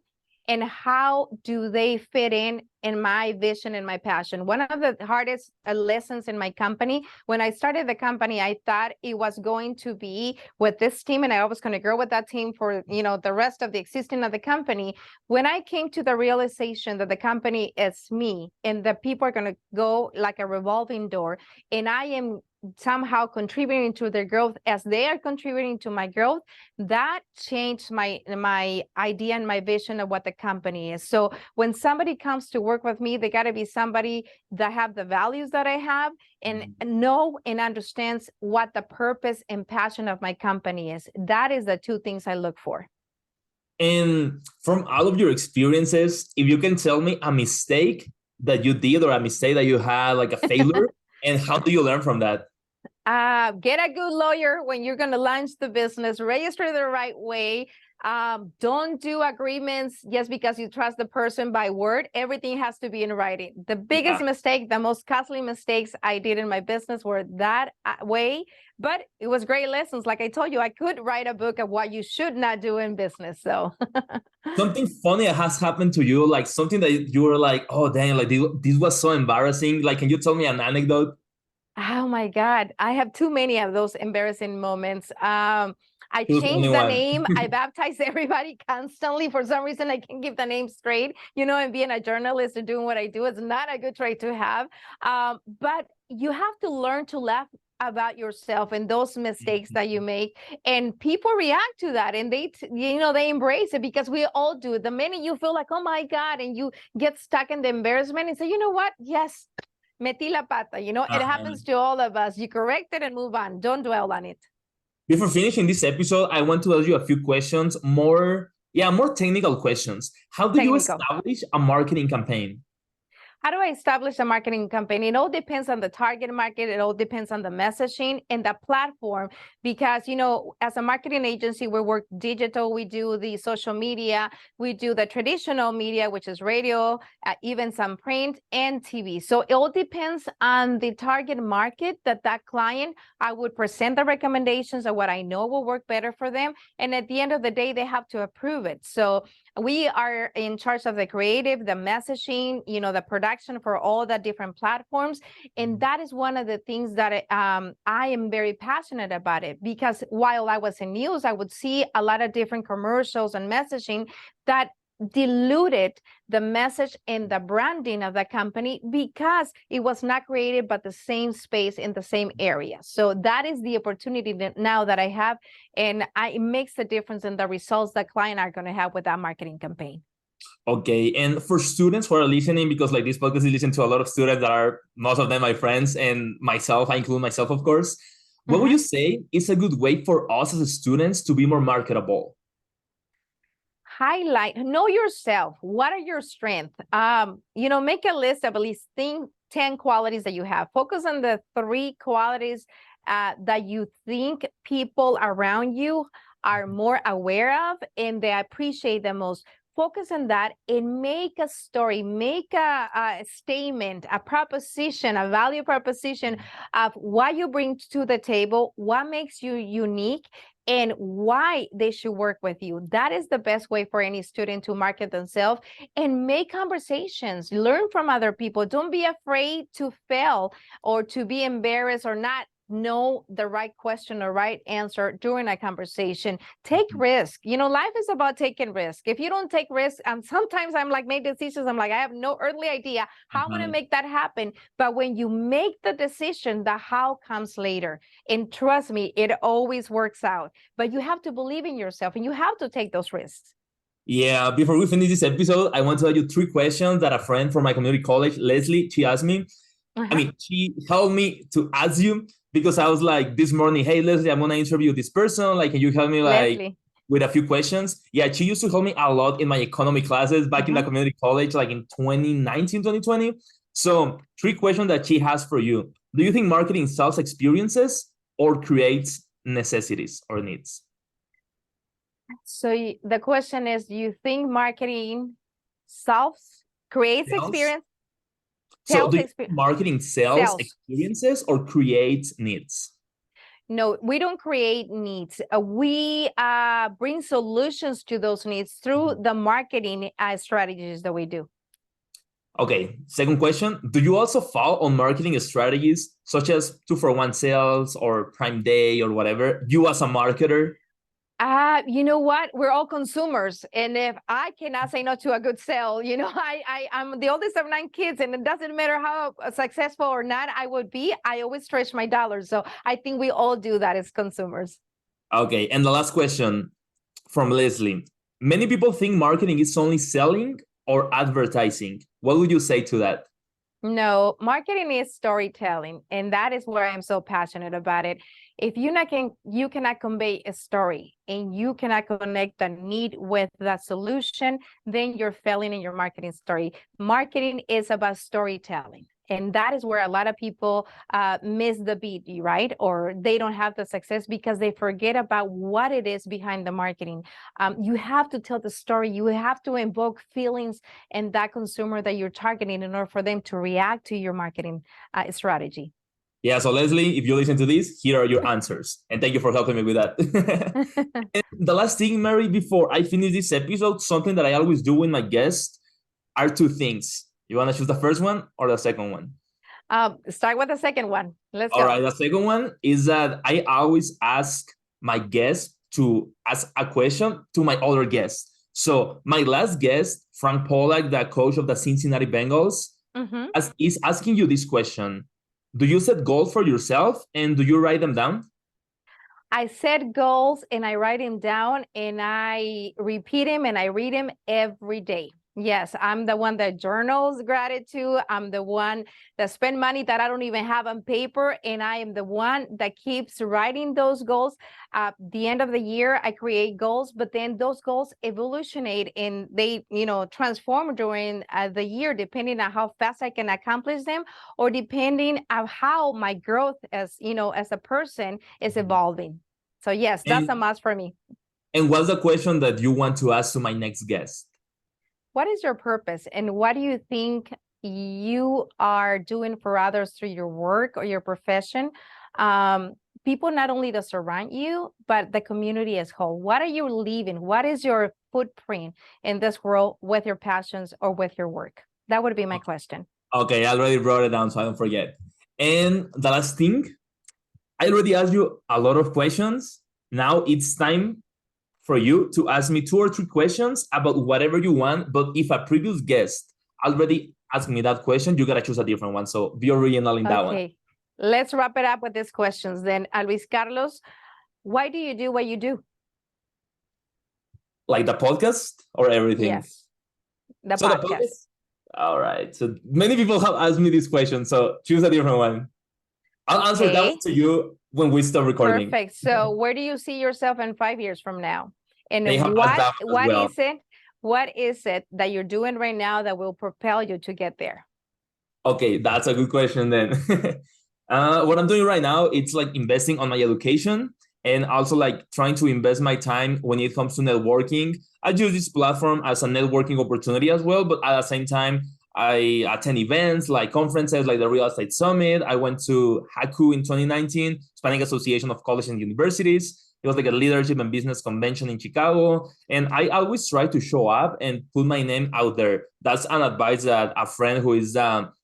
Speaker 2: and how do they fit in my vision and my passion. One of the hardest lessons in my company, when I started the company, I thought it was going to be with this team and I was going to grow with that team for, you know, the rest of the existing of the company. When I came to the realization that the company is me and the people are going to go like a revolving door and I am somehow contributing to their growth as they are contributing to my growth, that changed my idea and my vision of what the company is. So when somebody comes to work with me, they got to be somebody that have the values that I have and know and understands what the purpose and passion of my company is. That is the two things I look for.
Speaker 1: And from all of your experiences, if you can tell me a mistake that you did or a mistake that you had, like a failure, and how do you learn from that?
Speaker 2: Get a good lawyer when you're going to launch the business, register the right way. Don't do agreements just because you trust the person by word. Everything has to be in writing. The biggest mistake, the most costly mistakes I did in my business were that way, but it was great lessons. Like I told you, I could write a book of what you should not do in business. So
Speaker 1: something funny has happened to you, like something that you were like, oh, dang, like this was so embarrassing. Like, can you tell me an anecdote?
Speaker 2: Oh my God, I have too many of those embarrassing moments. I changed the name. I baptize everybody constantly. For some reason, I can't give the name straight. You know, and being a journalist and doing what I do is not a good trait to have. But you have to learn to laugh about yourself and those mistakes that you make, and people react to that and they embrace it because we all do it. The minute you feel like, oh my God, and you get stuck in the embarrassment and say, you know what? Yes. Metí la pata, you know, it happens to all of us. You correct it and move on. Don't dwell on it.
Speaker 1: Before finishing this episode, I want to ask you a few questions, more technical questions. How do you establish a marketing campaign?
Speaker 2: How do I establish a marketing campaign? It all depends on the target market. It all depends on the messaging and the platform, because, you know, as a marketing agency, we work digital. We do the social media. We do the traditional media, which is radio, even some print and TV. So it all depends on the target market that client, I would present the recommendations of what I know will work better for them. And at the end of the day, they have to approve it. So We are in charge of the creative, the messaging, the production for all the different platforms. And that is one of the things that I am very passionate about it, because while I was in news, I would see a lot of different commercials and messaging that diluted the message and the branding of the company because it was not created but the same space in the same area. So that is the opportunity that now that I have, and it makes a difference in the results that clients are going to have with that marketing campaign.
Speaker 1: Okay, and for students who are listening, because like this podcast is listened to a lot of students that are most of them my friends and myself, I include myself, of course. What would you say is a good way for us as students to be more marketable?
Speaker 2: Know yourself. What are your strengths? Make a list of at least 10 qualities that you have. Focus on the 3 qualities that you think people around you are more aware of and they appreciate the most. Focus on that and make a story, make a statement, a proposition, a value proposition of what you bring to the table, what makes you unique, and why they should work with you. That is the best way for any student to market themselves and make conversations, learn from other people. Don't be afraid to fail or to be embarrassed or not know the right question or right answer during a conversation. Take risk. Life is about taking risk. If you don't take risk, and sometimes I'm like, make decisions, I'm like, I have no earthly idea how I'm going to make that happen. But when you make the decision, the how comes later. And trust me, it always works out. But you have to believe in yourself and you have to take those risks.
Speaker 1: Yeah, before we finish this episode, I want to tell you 3 questions that a friend from my community college, Leslie, she asked me. She helped me to ask you because I was like this morning, hey, Leslie, I'm going to interview this person. Like, can you help me
Speaker 2: Leslie,
Speaker 1: with a few questions? Yeah, she used to help me a lot in my economy classes back in the community college, like in 2019, 2020. So 3 questions that she has for you. Do you think marketing sells experiences or creates necessities or needs?
Speaker 2: So the question is, do you think marketing creates experience?
Speaker 1: So do you think marketing sells experiences or creates needs?
Speaker 2: No, we don't create needs. We bring solutions to those needs through the marketing strategies that we do.
Speaker 1: Okay, second question. Do you also follow on marketing strategies such as 2-for-1 sales or Prime Day or whatever, you as a marketer?
Speaker 2: You know what? We're all consumers. And if I cannot say no to a good sale, I'm the oldest of 9 kids, and it doesn't matter how successful or not I would be, I always stretch my dollars. So I think we all do that as consumers.
Speaker 1: Okay, and the last question from Leslie. Many people think marketing is only selling or advertising. What would you say to that?
Speaker 2: No, marketing is storytelling, and that is where I'm so passionate about it. If you cannot convey a story and you cannot connect the need with the solution, then you're failing in your marketing story. Marketing is about storytelling. And that is where a lot of people miss the beat, right? Or they don't have the success because they forget about what it is behind the marketing. You have to tell the story. You have to invoke feelings in that consumer that you're targeting in order for them to react to your marketing strategy.
Speaker 1: Yeah, so Leslie, if you listen to this, here are your answers. And thank you for helping me with that. And the last thing, Mary, before I finish this episode, something that I always do with my guests are 2 things. You want to choose the first one or the second one?
Speaker 2: Start with the second one. Let's go.
Speaker 1: All right, the second one is that I always ask my guests to ask a question to my other guests. So my last guest, Frank Pollack, the coach of the Cincinnati Bengals, is asking you this question. Do you set goals for yourself and do you write them down?
Speaker 2: I set goals and I write them down and I repeat them and I read them every day. Yes, I'm the one that journals gratitude. I'm the one that spend money that I don't even have on paper. And I am the one that keeps writing those goals. At the end of the year, I create goals, but then those goals evolutionate and they, transform during the year, depending on how fast I can accomplish them or depending on how my growth as a person is evolving. So yes, that's a must for me.
Speaker 1: And what's the question that you want to ask to my next guest?
Speaker 2: What is your purpose and what do you think you are doing for others through your work or your profession? People not only that surround you, but the community as whole. What are you leaving? What is your footprint in this world with your passions or with your work? That would be my question.
Speaker 1: Okay, I already wrote it down so I don't forget. And the last thing, I already asked you a lot of questions. Now it's time for you to ask me 2 or 3 questions about whatever you want. But if a previous guest already asked me that question, you gotta choose a different one. So be original in that one.
Speaker 2: Okay, let's wrap it up with these questions then. Luis Carlos, why do you do what you do?
Speaker 1: Like the podcast or everything?
Speaker 2: Yes, the
Speaker 1: So the
Speaker 2: podcast.
Speaker 1: podcast. All right. So many people have asked me this question. So choose a different one. I'll answer that one to you when we start recording.
Speaker 2: Perfect. So where do you see yourself in 5 years from now? And
Speaker 1: They have asked that one as well.
Speaker 2: What is it that you're doing right now that will propel you to get there?
Speaker 1: Okay, that's a good question then. What I'm doing right now, it's like investing on my education and also like trying to invest my time when it comes to networking. I use this platform as a networking opportunity as well, but at the same time, I attend events like conferences like the Real Estate Summit. I went to HACU in 2019, Hispanic Association of Colleges and Universities. It was like a leadership and business convention in Chicago. And I always try to show up and put my name out there. That's an advice that a friend who is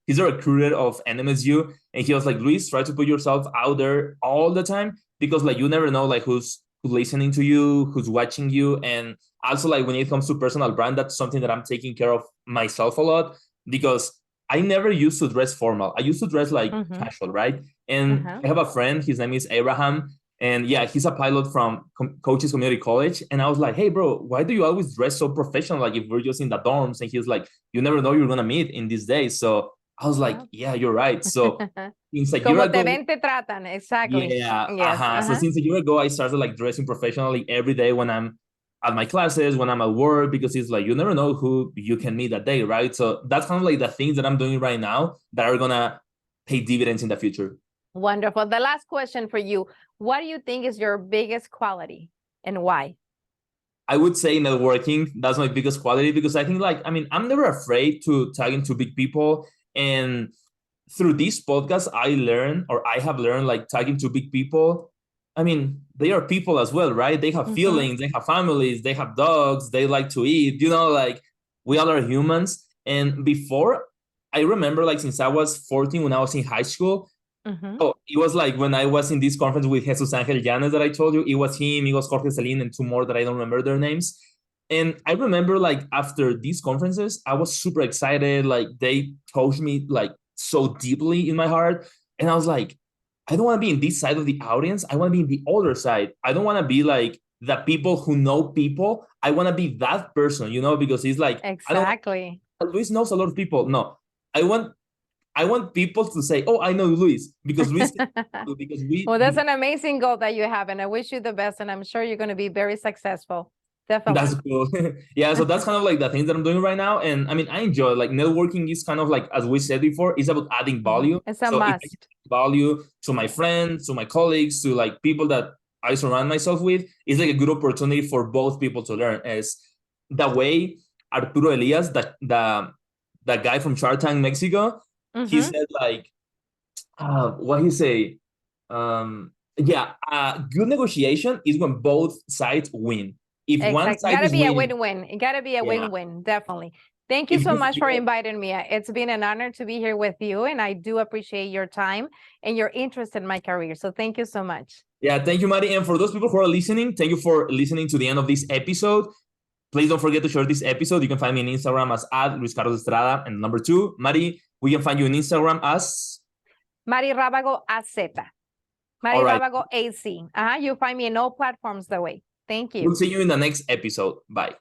Speaker 1: he's a recruiter of NMSU, and he was like, Luis, try to put yourself out there all the time because like you never know like who's listening to you, who's watching you. And also like when it comes to personal brand, that's something that I'm taking care of myself a lot because I never used to dress formal. I used to dress like casual, right? And I have a friend, his name is Abraham. And yeah, he's a pilot from Coaches Community College. And I was like, hey, bro, why do you always dress so professional? Like if we're just in the dorms. And he's like, you never know you're going to meet in these days. So I was like, yeah, you're right. So since a year
Speaker 2: Como
Speaker 1: ago,
Speaker 2: te ven, te tratan. Exactly.
Speaker 1: yeah,
Speaker 2: Yes.
Speaker 1: So since a year ago, I started like dressing professionally every day when I'm at my classes, when I'm at work, because it's like you never know who you can meet that day, right? So that's kind of like the things that I'm doing right now that are gonna pay dividends in the future.
Speaker 2: Wonderful. The last question for you: what do you think is your biggest quality and why?
Speaker 1: I would say networking. That's my biggest quality because I think like, I mean, I'm never afraid to tag into big people. And through this podcast, I have learned like talking to big people. I mean, they are people as well, right? They have feelings, they have families, they have dogs, they like to eat, like we all are humans. And before, I remember like since I was 14 when I was in high school, oh, it was like when I was in this conference with Jesus Angel Llanes that I told you, it was him, it was Jorge Celine and 2 more that I don't remember their names. And I remember like after these conferences, I was super excited. Like they touched me like so deeply in my heart. And I was like, I don't want to be in this side of the audience. I want to be in the other side. I don't want to be like the people who know people. I want to be that person, because it's like,
Speaker 2: exactly.
Speaker 1: Luis knows a lot of people. No, I want people to say, oh, I know Luis because Luis, because we.
Speaker 2: Well, that's an amazing goal that you have. And I wish you the best. And I'm sure you're going to be very successful. Definitely.
Speaker 1: That's cool. Yeah, so that's kind of like the things that I'm doing right now. And I mean, I enjoy like networking is kind of like, as we said before, it's about adding value.
Speaker 2: It's a must.
Speaker 1: If I add value to my friends, to my colleagues, to like people that I surround myself with, it's like a good opportunity for both people to learn. As the way Arturo Elias, the guy from Shark Tank Mexico, he said like, what he say? Good negotiation is when both sides win. If one side
Speaker 2: gotta
Speaker 1: is
Speaker 2: be
Speaker 1: winning,
Speaker 2: a win-win. It gotta be a win-win, definitely. Thank you so much for inviting me. It's been an honor to be here with you, and I do appreciate your time and your interest in my career. So thank you so much.
Speaker 1: Yeah, thank you, Mari. And for those people who are listening, thank you for listening to the end of this episode. Please don't forget to share this episode. You can find me on Instagram as @LuisCarlosEstrada. And number 2, Mari, we can find you on Instagram as
Speaker 2: Mari Rabago AZ. Mari Rabago AC. You'll find me in all platforms that way. Thank you.
Speaker 1: We'll see you in the next episode. Bye.